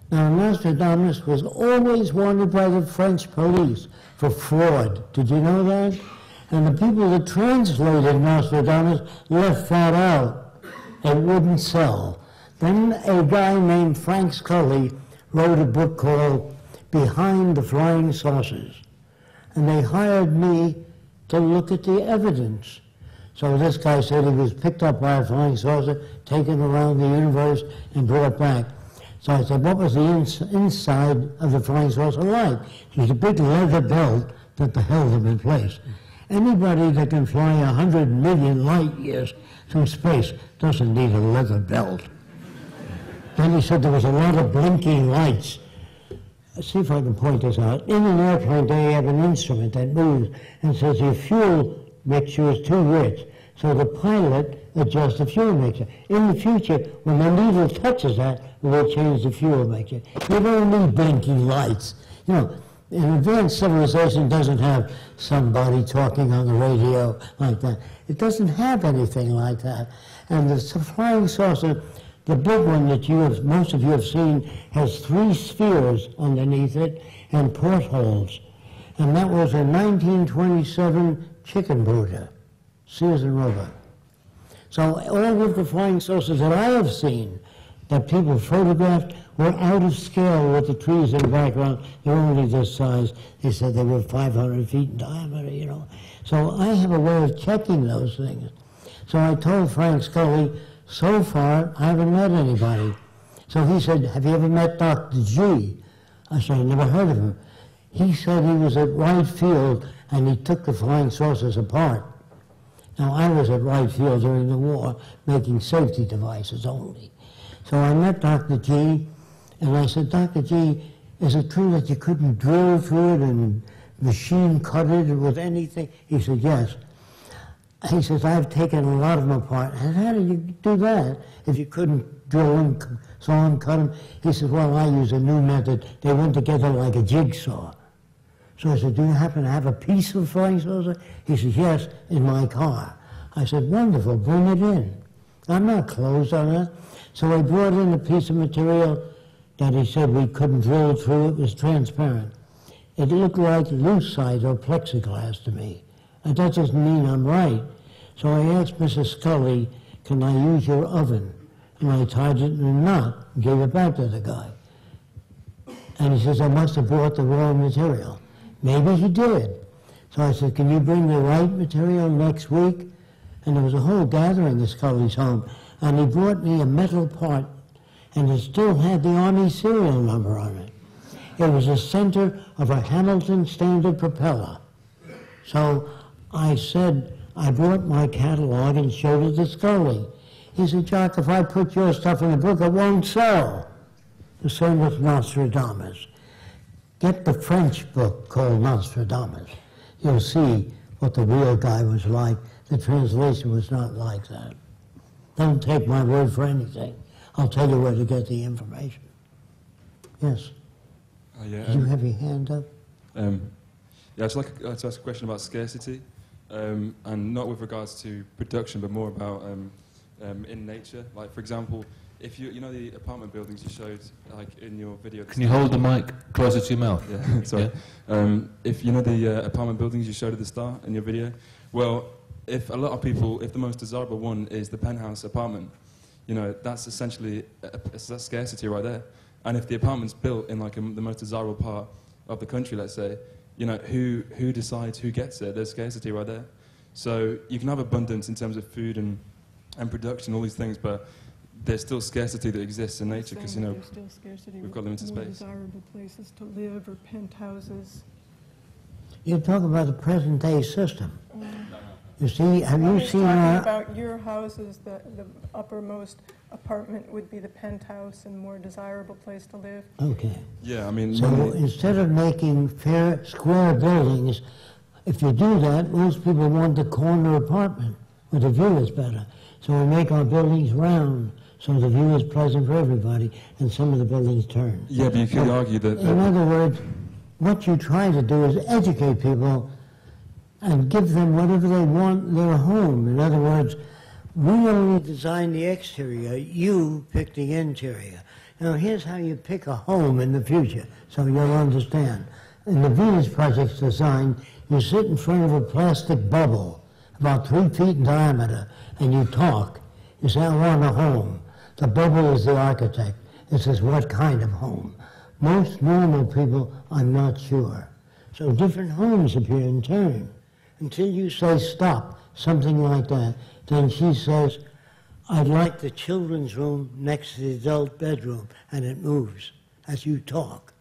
Now, Nostradamus was always wanted by the French police for fraud. Did you know that? And the people that translated Nostradamus left that out. It wouldn't sell. Then a guy named Frank Scully wrote a book called Behind the Flying Saucers. And they hired me to look at the evidence. So this guy said he was picked up by a flying saucer, taken around the universe, and brought back. So I said, what was the inside of the flying saucer like? It was a big leather belt that held them in place. Anybody that can fly 100 million light years through space doesn't need a leather belt. Then he said there was a lot of blinking lights. Let's see if I can point this out. In an airplane, they have an instrument that moves and says your fuel mixture is too rich. So the pilot adjusts the fuel mixture. In the future, when the needle touches that, we'll change the fuel mixture. You don't need blinking lights. You know, an advanced civilization doesn't have somebody talking on the radio like that. It doesn't have anything like that. And the flying saucer, the big one that most of you have seen, has 3 spheres underneath it and portholes. And that was a 1927 chicken brooder, Sears and Roebuck. So all of the flying saucers that I have seen, that people photographed, were out of scale with the trees in the background. They're only this size. They said they were 500 feet in diameter, you know. So I have a way of checking those things. So I told Frank Scully, so far, I haven't met anybody. So he said, have you ever met Dr. G? I said, I never heard of him. He said he was at Wright Field and he took the flying saucers apart. Now, I was at Wright Field during the war making safety devices only. So I met Dr. G, and I said, Dr. G, is it true that you couldn't drill through it and machine cut it with anything? He said, yes. He says, I've taken a lot of them apart. And how did you do that if you couldn't drill them, saw them, cut them? He said, well, I use a new method. They went together like a jigsaw. So I said, do you happen to have a piece of flying saucer? He said, yes, in my car. I said, wonderful, bring it in. I'm not closed on that. So I brought in a piece of material that he said we couldn't drill through. It was transparent. It looked like lucite or plexiglass to me. That doesn't mean I'm right. So I asked Mrs. Scully, can I use your oven? And I tied it in a knot and gave it back to the guy. And he says, I must have brought the wrong material. Maybe he did. So I said, can you bring the right material next week? And there was a whole gathering at Scully's home. And he brought me a metal part, and it still had the Army serial number on it. It was the center of a Hamilton Standard propeller. So I said, I brought my catalog and showed it to Scully. He said, Jock, if I put your stuff in the book, it won't sell. The same with Nostradamus. Get the French book called Nostradamus. You'll see what the real guy was like. The translation was not like that. Don't take my word for anything. I'll tell you where to get the information. Yes? Yeah, Did you have your hand up? Yeah, I'd like to ask a question about scarcity, and not with regards to production, but more about in nature. Like, for example, if you know the apartment buildings you showed, like in your video. Can you hold the mic closer to your mouth? Yeah, sorry. Yeah? If you know the apartment buildings you showed at the start in your video, well, if a lot of people, if the most desirable one is the penthouse apartment, you know, that's essentially that's scarcity right there. And if the apartment's built in like the most desirable part of the country, let's say, you know, who decides who gets it? There's scarcity right there. So you can have abundance in terms of food and production, all these things, but there's still scarcity that exists in nature because, you know, there's still scarcity we've got limited more space. desirable places to live or penthouses. You're talking about the present-day system. You see, have you seen talking about your houses, the uppermost apartment would be the penthouse and more desirable place to live? Okay. Yeah, I mean... So instead of making fair, square buildings, if you do that, most people want the corner apartment where the view is better. So we make our buildings round so the view is pleasant for everybody, and some of the buildings turn. Yeah, but you could argue that... In other words, what you try to do is educate people and give them whatever they want in their home. In other words, we only design the exterior, you pick the interior. Now here's how you pick a home in the future, so you'll understand. In the Venus Project's design, you sit in front of a plastic bubble, about 3 feet in diameter, and you talk. You say, I want a home. The bubble is the architect. It says, what kind of home? Most normal people are not sure. So different homes appear in turn. Until you say stop, something like that, then she says, I'd like the children's room next to the adult bedroom, and it moves as you talk.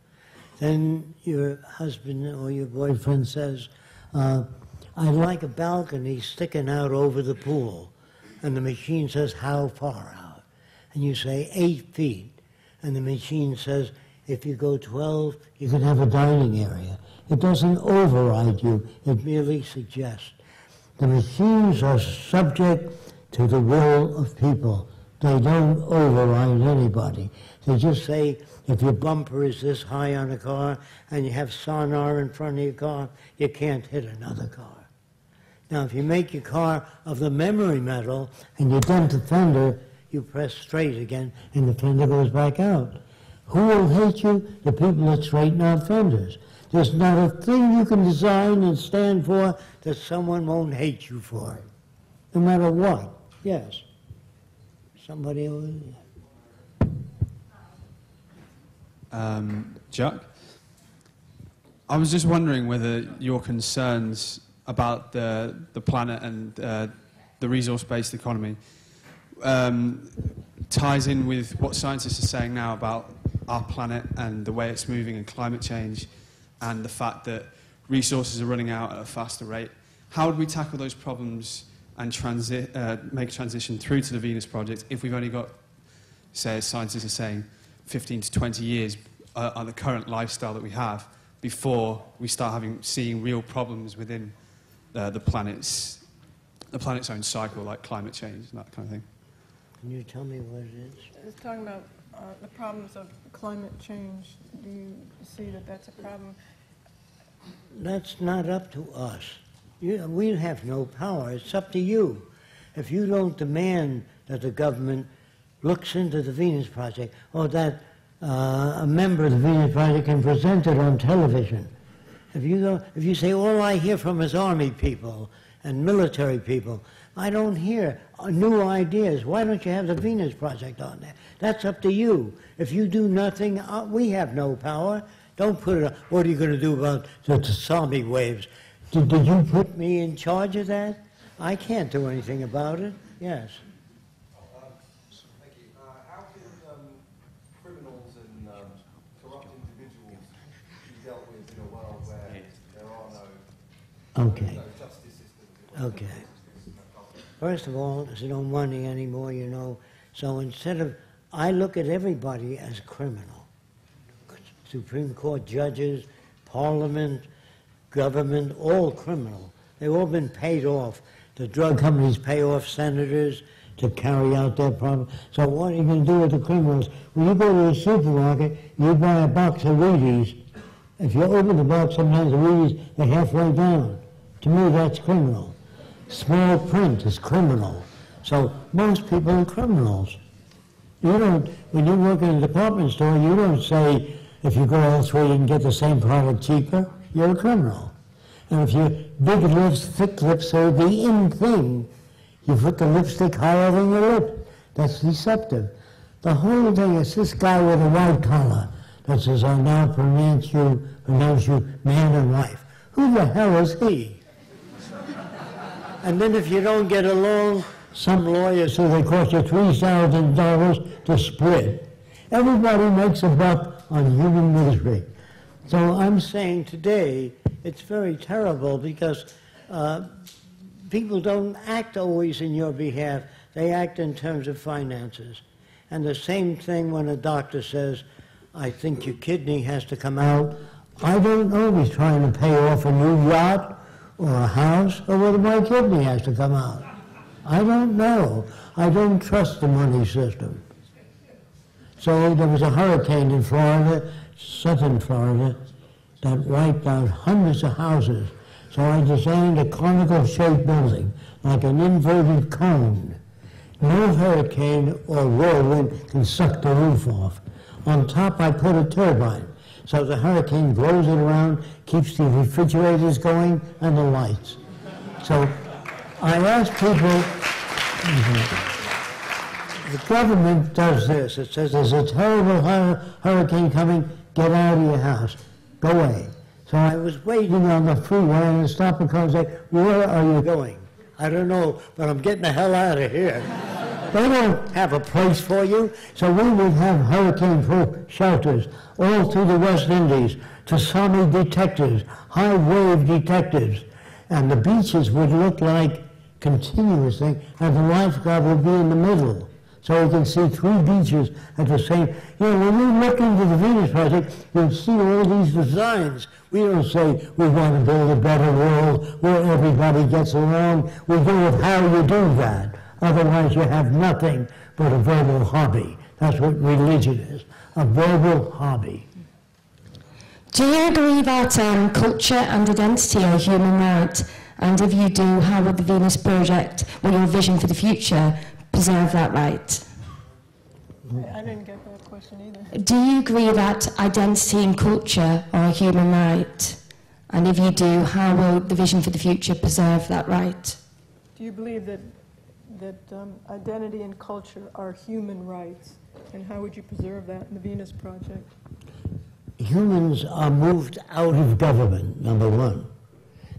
Then your husband or your boyfriend says, I'd like a balcony sticking out over the pool. And the machine says, how far out? And you say, 8 feet. And the machine says, if you go 12, you can have a dining area. It doesn't override you, it merely suggests. The machines are subject to the will of people. They don't override anybody. They just say, if your bumper is this high on a car and you have sonar in front of your car, you can't hit another car. Now, if you make your car of the memory metal and you dent the fender, you press straight again and the fender goes back out. Who will hate you? The people that straighten out fenders. There's not a thing you can design and stand for that someone won't hate you for, no matter what. Yes. Somebody over there. Jack, I was just wondering whether your concerns about the planet and the resource-based economy ties in with what scientists are saying now about our planet and the way it's moving and climate change and the fact that resources are running out at a faster rate. How would we tackle those problems and make a transition through to the Venus Project if we've only got, say, as scientists are saying, 15 to 20 years on the current lifestyle that we have before we start seeing real problems within the planet's own cycle, like climate change and that kind of thing? Can you tell me what it is? It's talking about the problems of climate change. Do you see that that's a problem? That's not up to us. We have no power. It's up to you. If you don't demand that the government looks into the Venus Project or that a member of the Venus Project can present it on television, if you say, all I hear from is army people and military people, I don't hear new ideas. Why don't you have the Venus Project on there? That's up to you. If you do nothing, we have no power. Don't put it on. What are you going to do about the tsunami waves? Did you put me in charge of that? I can't do anything about it. Yes. Thank you. How can criminals and corrupt individuals be dealt with in a world where there are no justice systems? Okay. First of all, there's no money anymore, you know. So instead of, I look at everybody as criminal. Supreme Court judges, Parliament, government, all criminal. They've all been paid off. The drug companies pay off senators to carry out their problem. So what are you going to do with the criminals? When you go to a supermarket, you buy a box of Wheaties. If you open the box, sometimes the Wheaties are halfway down. To me, that's criminal. Small print is criminal. So most people are criminals. You don't, when you work in a department store, you don't say, if you go elsewhere, you can get the same product cheaper. You're a criminal. And if you big lips, thick lips are the in thing, you put the lipstick higher than your lip. That's deceptive. The whole thing is this guy with a white collar that says, I now pronounce you man and wife. Who the hell is he? And then if you don't get along, some lawyers say they cost you $3,000 to split. Everybody makes a buck on human misery. So I'm saying today, it's very terrible because people don't act always in your behalf. They act in terms of finances. And the same thing when a doctor says, I think your kidney has to come out. I don't know if he's trying to pay off a new yacht or a house or whether my kidney has to come out. I don't know. I don't trust the money system. So there was a hurricane in Florida, southern Florida, that wiped out hundreds of houses. So I designed a conical-shaped building, like an inverted cone. No hurricane or whirlwind can suck the roof off. On top, I put a turbine, so the hurricane blows it around, keeps the refrigerators going, and the lights. So I asked people, the government does this. It says, there's a terrible hurricane coming, get out of your house, go away. So I was waiting on the freeway and a stopper car and say, where are you going? I don't know, but I'm getting the hell out of here. They don't have a place for you. So we would have hurricane-proof shelters all through the West Indies, tsunami detectors, high wave detectors, and the beaches would look like continuous thing, and the lifeguard would be in the middle. So you can see 3 beaches at the same. You know, when you look into the Venus Project, you'll see all these designs. We don't say we want to build a better world where everybody gets along. We go with how you do that. Otherwise, you have nothing but a verbal hobby. That's what religion is, a verbal hobby. Do you agree that culture and identity are human rights? And if you do, how would the Venus Project, or your vision for the future, preserve that right? I didn't get that question either. Do you agree that identity and culture are a human right? And if you do, how will the vision for the future preserve that right? Do you believe that identity and culture are human rights? And how would you preserve that in the Venus Project? Humans are moved out of government, number one.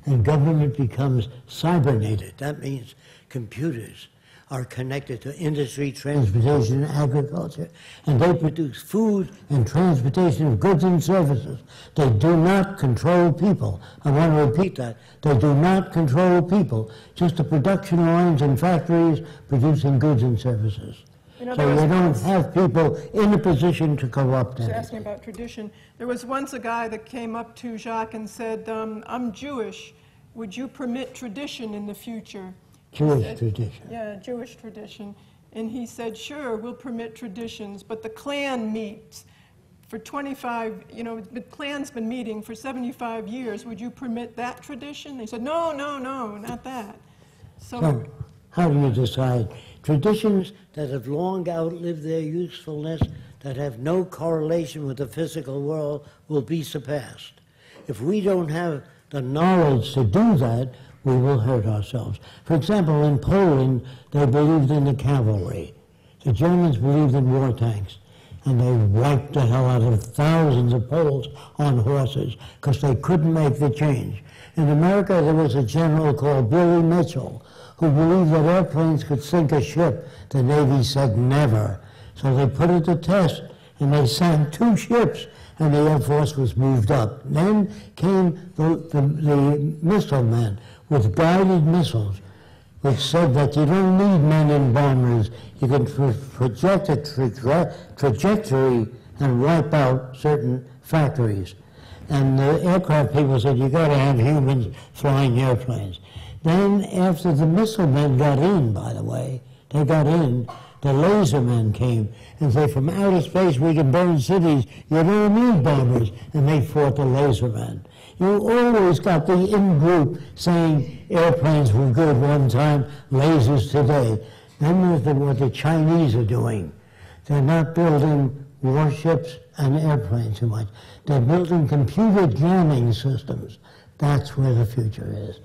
And government becomes cybernated. That means computers are connected to industry, transportation, and agriculture, and they produce food and transportation of goods and services. They do not control people. I want to repeat that. They do not control people, just the production lines and factories producing goods and services. So you don't have people in a position to corrupt Just anything. asking about tradition. There was once a guy that came up to Jacques and said, I'm Jewish. Would you permit tradition in the future? Jewish tradition. Yeah, Jewish tradition. And he said, sure, we'll permit traditions, but the Klan meets for 25, the Klan's been meeting for 75 years. Would you permit that tradition? They said, no, not that. So how do you decide? Traditions that have long outlived their usefulness, that have no correlation with the physical world, will be surpassed. If we don't have the knowledge to do that, we will hurt ourselves. For example, in Poland, they believed in the cavalry. The Germans believed in war tanks, and they wiped the hell out of thousands of Poles on horses because they couldn't make the change. In America, there was a general called Billy Mitchell who believed that airplanes could sink a ship. The Navy said never. So they put it to test, and they sank 2 ships, and the Air Force was moved up. Then came the missile men with guided missiles, which said that you don't need men in bombers. You can project a trajectory and wipe out certain factories. And the aircraft people said, you got to have humans flying airplanes. Then after the missile men got in, by the way, they got in, the laser men came and said, from outer space we can burn cities, you don't need bombers, and they fought the laser men. You always got the in-group saying airplanes were good one time, lasers today. Then there's what the Chinese are doing. They're not building warships and airplanes too much. They're building computer jamming systems. That's where the future is.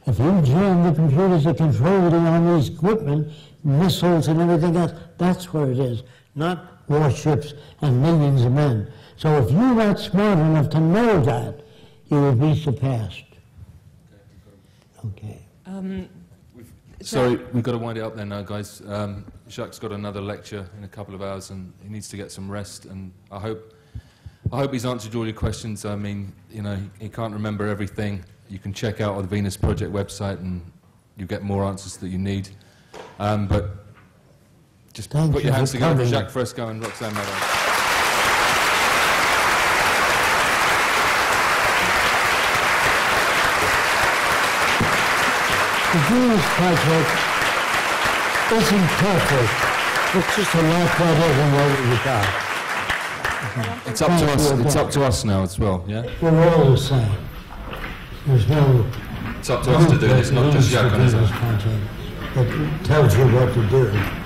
If you jam the computers that control the Army's equipment, missiles and everything else, that's where it is, not warships and millions of men. So if you're not smart enough to know that, you will be surpassed. Okay. Sorry, we've got to wind it up there now, guys. Jacques' got another lecture in a couple of hours, and he needs to get some rest. And I hope he's answered all your questions. I mean, he can't remember everything. You can check out on the Venus Project website, and you get more answers that you need. But just put your hands together for Jacques Fresco and Roxanne Meadows. The Venus Project isn't perfect. It's just a lot better than what we got. It's up to us. It's up to us now as well. Yeah. We're all the same. There's no. It's up to us to do this, not just Jacques on his own. That tells you what to do.